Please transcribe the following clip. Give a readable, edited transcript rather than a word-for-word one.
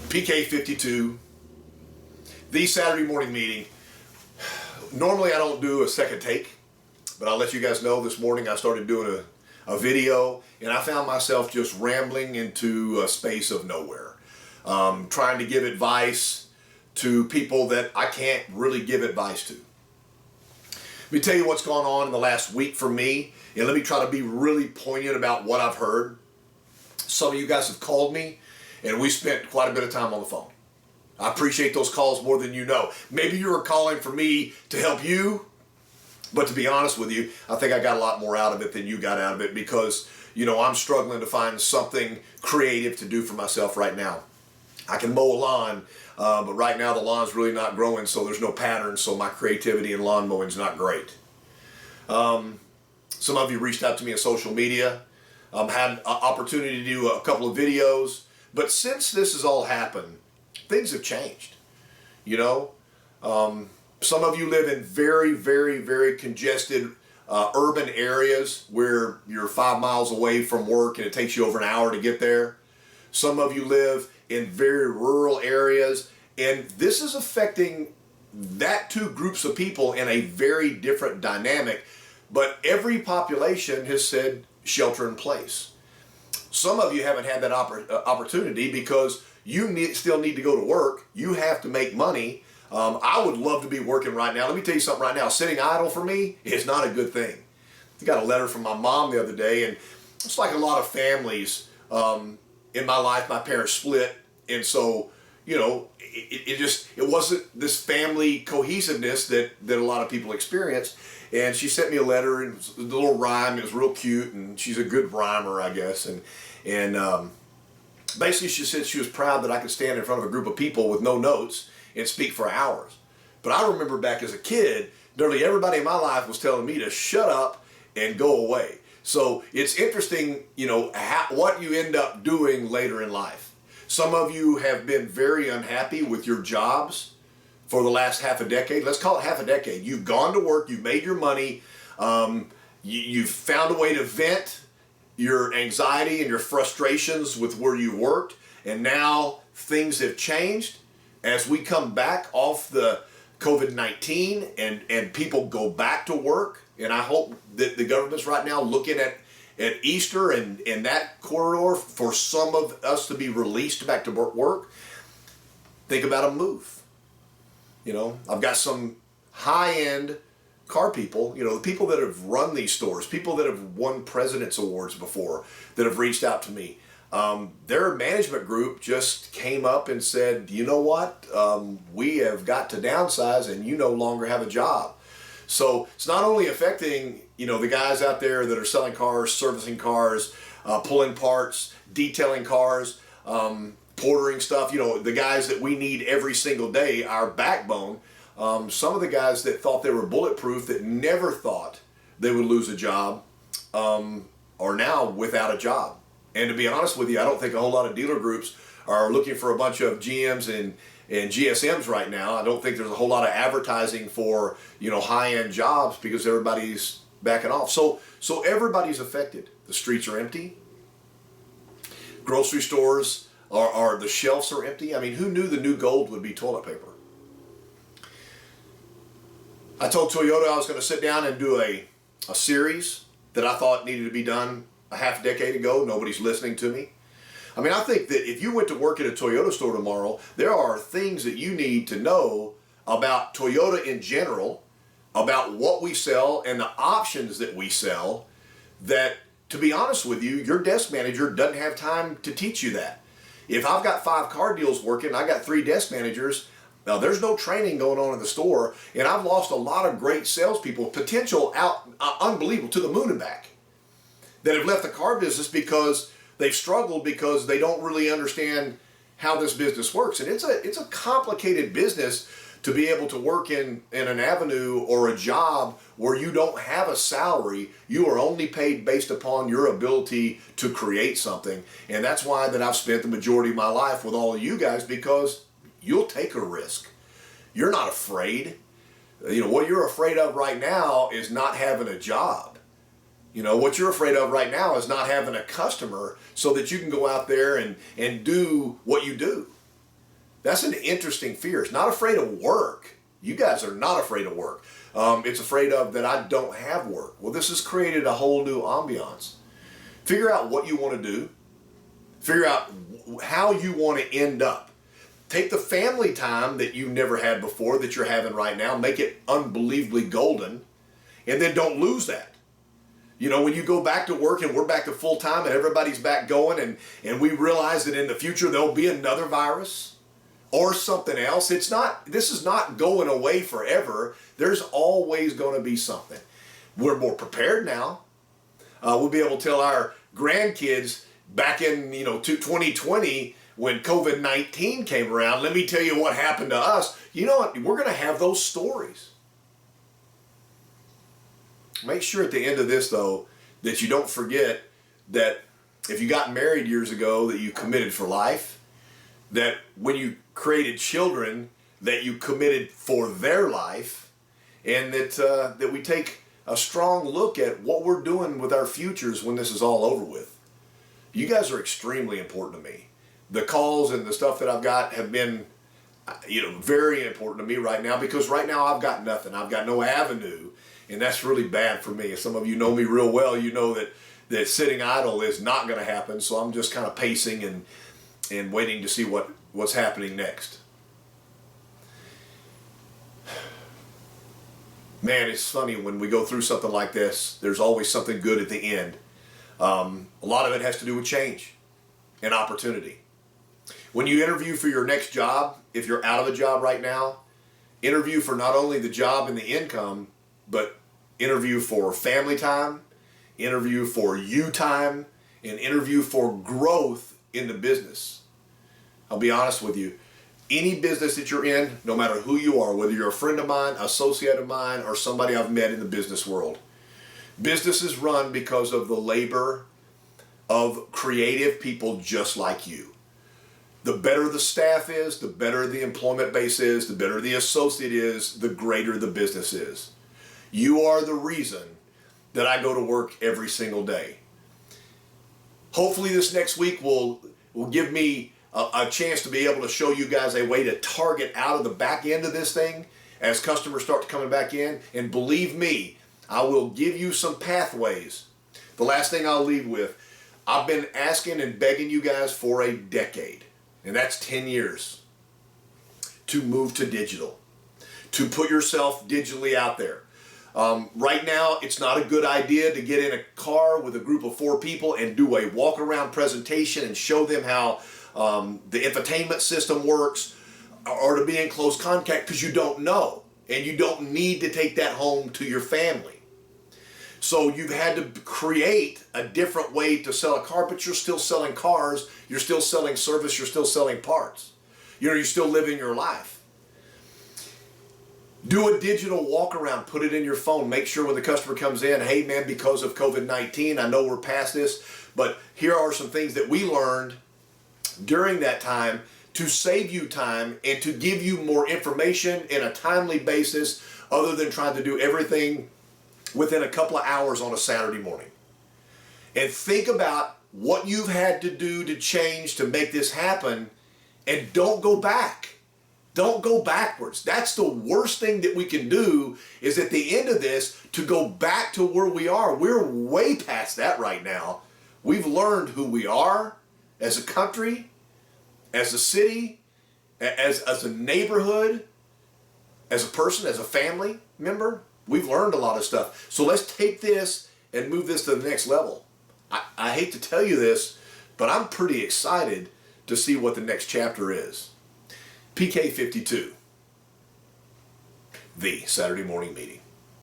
PK52, the Saturday morning meeting. Normally I don't do a second take, but I'll let you guys know this morning I started doing a video and I found myself just rambling into a space of nowhere. Trying to give advice to people that I can't really give advice to. Let me tell you what's gone on in the last week for me, and let me try to be really poignant about what I've heard. Some of you guys have called me, and we spent quite a bit of time on the phone. I appreciate those calls more than you know. Maybe you were calling for me to help you, but to be honest with you, I think I got a lot more out of it than you got out of it because, I'm struggling to find something creative to do for myself right now. I can mow a lawn, but right now the lawn's really not growing, so there's no pattern, so my creativity in lawn mowing is not great. Some of you reached out to me on social media, had an opportunity to do a couple of videos, but since this has all happened, things have changed. Some of you live in very, very, very congested urban areas where you're 5 miles away from work and it takes you over an hour to get there. Some of you live in very rural areas, and this is affecting that two groups of people in a very different dynamic, but every population has said shelter in place. Some of you haven't had that opportunity because you still need to go to work. You have to make money. I would love to be working right now. Let me tell you something right now. Sitting idle for me is not a good thing. I got a letter from my mom the other day, and it's like a lot of families in my life. My parents split, and so it wasn't this family cohesiveness that a lot of people experience. And she sent me a letter, and it was a little rhyme. It was real cute, and she's a good rhymer, I guess. And basically she said she was proud that I could stand in front of a group of people with no notes and speak for hours. But I remember back as a kid, nearly everybody in my life was telling me to shut up and go away. So it's interesting, what you end up doing later in life. Some of you have been very unhappy with your jobs for the last half a decade. Let's call it half a decade. You've gone to work, you've made your money, you've found a way to vent your anxiety and your frustrations with where you worked, and now things have changed. As we come back off the COVID-19 and people go back to work, and I hope that the government's right now looking at Easter and that corridor for some of us to be released back to work, think about a move. I've got some high-end car people, the people that have run these stores, people that have won President's Awards before, that have reached out to me. Their management group just came up and said, you know what, we have got to downsize and you no longer have a job. So it's not only affecting, the guys out there that are selling cars, servicing cars, pulling parts, detailing cars, portering stuff, the guys that we need every single day, our backbone. Some of the guys that thought they were bulletproof, that never thought they would lose a job, are now without a job. And to be honest with you, I don't think a whole lot of dealer groups are looking for a bunch of GMs and GSMs right now. I don't think there's a whole lot of advertising for, high-end jobs because everybody's backing off. So everybody's affected. The streets are empty. Grocery stores are the shelves are empty. I mean, who knew the new gold would be toilet paper? I told Toyota I was going to sit down and do a series that I thought needed to be done a half decade ago. Nobody's listening to me. I mean, I think that if you went to work at a Toyota store tomorrow, there are things that you need to know about Toyota in general, about what we sell and the options that we sell, that, to be honest with you, your desk manager doesn't have time to teach you that. If I've got 5 car deals working, I got 3 desk managers. Now, there's no training going on in the store, and I've lost a lot of great salespeople, potential out, unbelievable, to the moon and back, that have left the car business because they've struggled because they don't really understand how this business works. And it's a complicated business to be able to work in an avenue or a job where you don't have a salary. You are only paid based upon your ability to create something. And that's why that I've spent the majority of my life with all of you guys, because you'll take a risk. You're not afraid. What you're afraid of right now is not having a job. What you're afraid of right now is not having a customer so that you can go out there and do what you do. That's an interesting fear. It's not afraid of work. You guys are not afraid of work. It's afraid of that I don't have work. Well, this has created a whole new ambiance. Figure out what you want to do. Figure out how you want to end up. Take the family time that you never had before that you're having right now, make it unbelievably golden, and then don't lose that. You know, when you go back to work and we're back to full time and everybody's back going and we realize that in the future there'll be another virus or something else. This is not going away forever. There's always going to be something. We're more prepared now. We'll be able to tell our grandkids back in, 2020 when COVID-19 came around, let me tell you what happened to us. You know what? We're going to have those stories. Make sure at the end of this, though, that you don't forget that if you got married years ago, that you committed for life, that when you created children, that you committed for their life, and that we take a strong look at what we're doing with our futures when this is all over with. You guys are extremely important to me. The calls and the stuff that I've got have been, very important to me right now, because right now I've got nothing. I've got no avenue, and that's really bad for me. If some of you know me real well, you know that sitting idle is not going to happen, so I'm just kind of pacing and waiting to see what's happening next. Man, it's funny when we go through something like this, there's always something good at the end. A lot of it has to do with change and opportunity. When you interview for your next job, if you're out of a job right now, interview for not only the job and the income, but interview for family time, interview for you time, and interview for growth in the business. I'll be honest with you. Any business that you're in, no matter who you are, whether you're a friend of mine, associate of mine, or somebody I've met in the business world, business is run because of the labor of creative people just like you. The better the staff is, the better the employment base is, the better the associate is, the greater the business is. You are the reason that I go to work every single day. Hopefully this next week will give me a chance to be able to show you guys a way to target out of the back end of this thing as customers start coming back in. And believe me, I will give you some pathways. The last thing I'll leave with, I've been asking and begging you guys for a decade, and that's 10 years, to move to digital, to put yourself digitally out there. Right now, it's not a good idea to get in a car with a group of 4 people and do a walk-around presentation and show them how the infotainment system works, or to be in close contact, because you don't know, and you don't need to take that home to your family. So you've had to create a different way to sell a car, but you're still selling cars, you're still selling service, you're still selling parts. You're still living your life. Do a digital walk around, put it in your phone, make sure when the customer comes in, hey man, because of COVID-19, I know we're past this, but here are some things that we learned during that time to save you time and to give you more information in a timely basis, other than trying to do everything within a couple of hours on a Saturday morning. And think about what you've had to do to change to make this happen, and don't go back. Don't go backwards. That's the worst thing that we can do, is at the end of this to go back to where we are. We're way past that right now. We've learned who we are as a country, as a city, as a neighborhood, as a person, as a family member. We've learned a lot of stuff. So let's take this and move this to the next level. I hate to tell you this, but I'm pretty excited to see what the next chapter is. PK 52, the Saturday Morning Meeting.